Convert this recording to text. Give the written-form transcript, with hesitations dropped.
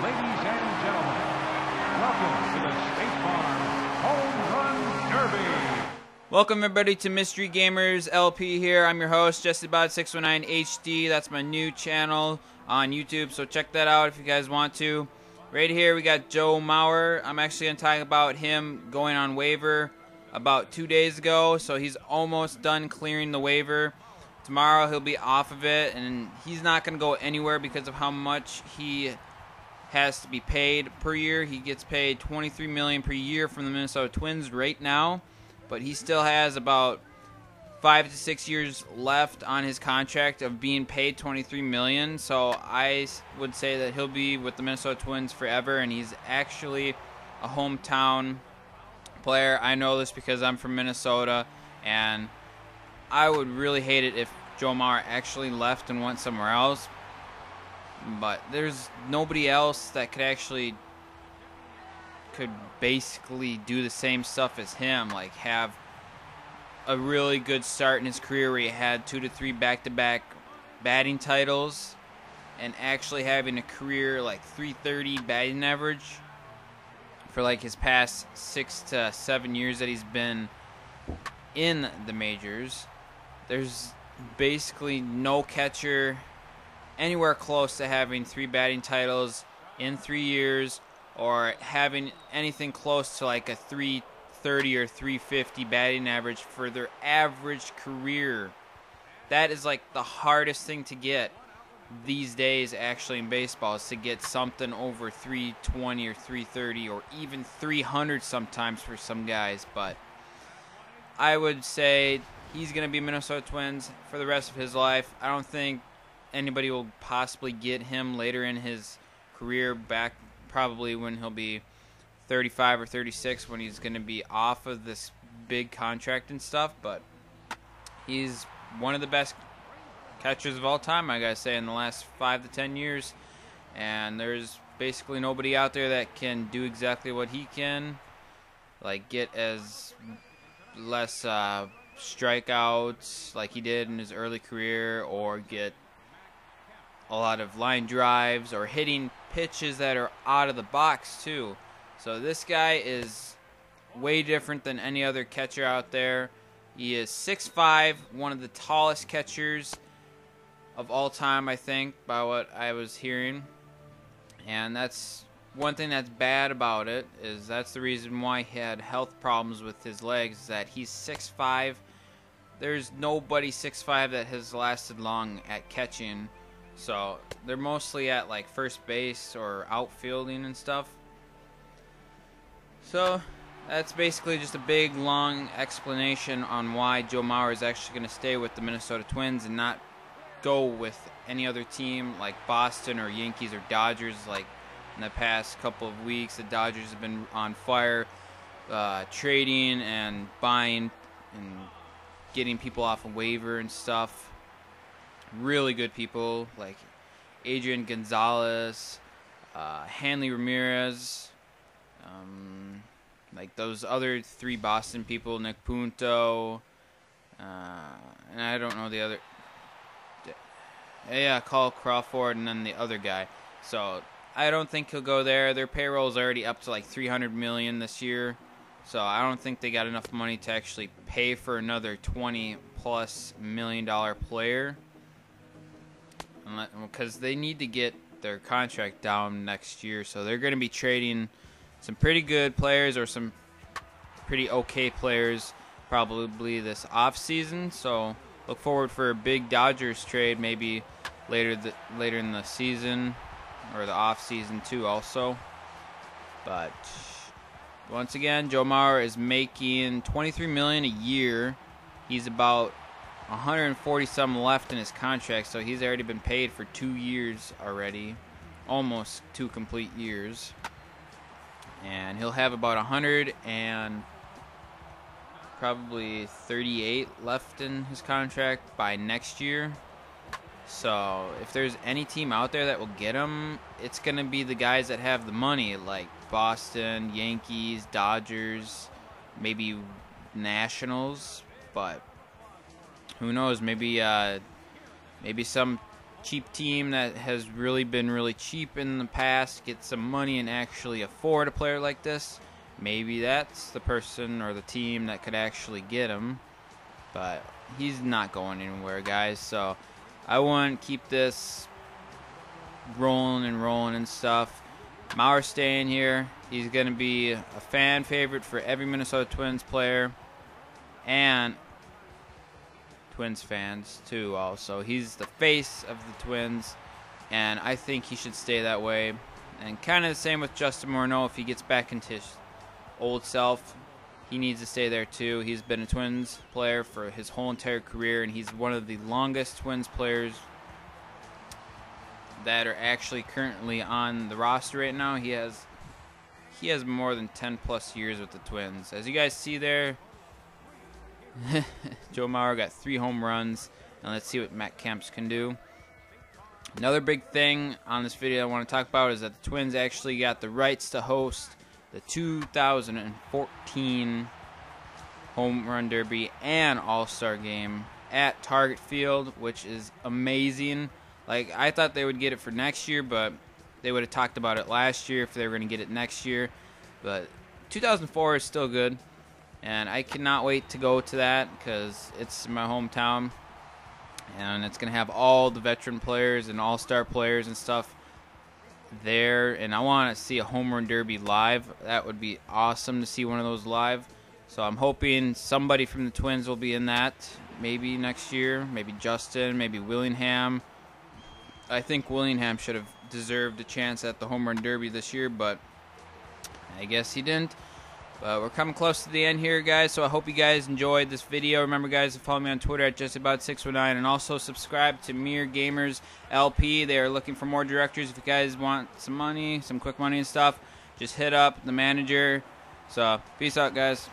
Ladies and gentlemen, welcome to the State Farm Home Run Derby. Welcome everybody to Mystery Gamers LP here. I'm your host, JessieBot619 HD. That's my new channel on YouTube, so check that out if you guys want to. Right here we got Joe Mauer. I'm actually going to talk about him going on waiver about 2 days ago, so he's almost done clearing the waiver. Tomorrow he'll be off of it, and he's not going to go anywhere because of how much he has to be paid per year. He gets paid $23 million per year from the Minnesota Twins right now, but he still has about 5 to 6 years left on his contract of being paid $23 million. So I would say that he'll be with the Minnesota Twins forever, and he's actually a hometown player. I know this because I'm from Minnesota, and I would really hate it if Joe Mauer actually left and went somewhere else. But there's nobody else that could basically do the same stuff as him, like have a really good start in his career where he had 2 to 3 back-to-back batting titles and actually having a career like .330 batting average for like his past 6 to 7 years that he's been in the majors. There's basically no catcher anywhere close to having 3 batting titles in 3 years or having anything close to like a .330 or .350 batting average for their average career. That is like the hardest thing to get these days actually in baseball, is to get something over .320 or .330 or even .300 sometimes for some guys. But I would say he's going to be Minnesota Twins for the rest of his life. I don't think anybody will possibly get him later in his career, back probably when he'll be 35 or 36, when he's going to be off of this big contract and stuff. But he's one of the best catchers of all time, I gotta say, in the last 5 to 10 years. And there's basically nobody out there that can do exactly what he can, like get as less strikeouts like he did in his early career, or get a lot of line drives, or hitting pitches that are out of the box too. So this guy is way different than any other catcher out there. He is 6'5", one of the tallest catchers of all time, I think, by what I was hearing. And that's one thing that's bad about it, is that's the reason why he had health problems with his legs, is that he's 6'5". There's nobody 6'5" that has lasted long at catching. So they're mostly at like first base or outfielding and stuff. So that's basically just a big long explanation on why Joe Mauer is actually going to stay with the Minnesota Twins and not go with any other team like Boston or Yankees or Dodgers. Like in the past couple of weeks, the Dodgers have been on fire, trading and buying and getting people off of waiver and stuff. Really good people like Adrian Gonzalez, Hanley Ramirez, like those other 3 Boston people, Nick Punto, and I don't know the other. Yeah, Carl Crawford, and then the other guy. So I don't think he'll go there. Their payroll is already up to like $300 million this year. So I don't think they got enough money to actually pay for another $20+ million player, because they need to get their contract down next year. So they're going to be trading some pretty good players or some pretty okay players probably this offseason. So look forward for a big Dodgers trade maybe later in the season, or the off season too also. But once again, Joe Mauer is making $23 million a year. He's about 140 some left in his contract, so he's already been paid for 2 years already, almost 2 complete years. And he'll have about 100 and probably 38 left in his contract by next year. So if there's any team out there that will get him, it's going to be the guys that have the money, like Boston, Yankees, Dodgers, maybe Nationals. But who knows, maybe some cheap team that has really been really cheap in the past get some money and actually afford a player like this, maybe that's the person or the team that could actually get him. But he's not going anywhere, guys, so I want to keep this rolling and stuff. Mauer staying here. He's going to be a fan favorite for every Minnesota Twins player and Twins fans too also. He's the face of the Twins, and I think he should stay that way. And kind of the same with Justin Morneau. If he gets back into his old self, he needs to stay there too. He's been a Twins player for his whole entire career, and he's one of the longest Twins players that are actually currently on the roster right now. He has more than 10 plus years with the Twins. As you guys see there, Joe Mauer got 3 home runs, and let's see what Matt Kemp can do. Another big thing on this video I want to talk about is that the Twins actually got the rights to host the 2014 Home Run Derby and All-Star Game at Target Field, which is amazing. Like, I thought they would get it for next year, but they would have talked about it last year if they were going to get it next year. But 2004 is still good, and I cannot wait to go to that because it's my hometown, and it's going to have all the veteran players and all-star players and stuff there, and I want to see a home run derby live. That would be awesome to see one of those live. So I'm hoping somebody from the Twins will be in that maybe next year, maybe Justin, maybe Willingham. I think Willingham should have deserved a chance at the home run derby this year, but I guess he didn't. But we're coming close to the end here, guys, so I hope you guys enjoyed this video. Remember, guys, to follow me on Twitter at justabout619, and also subscribe to Mere Gamers LP. They are looking for more directors. If you guys want some money, some quick money and stuff, just hit up the manager. So, peace out, guys.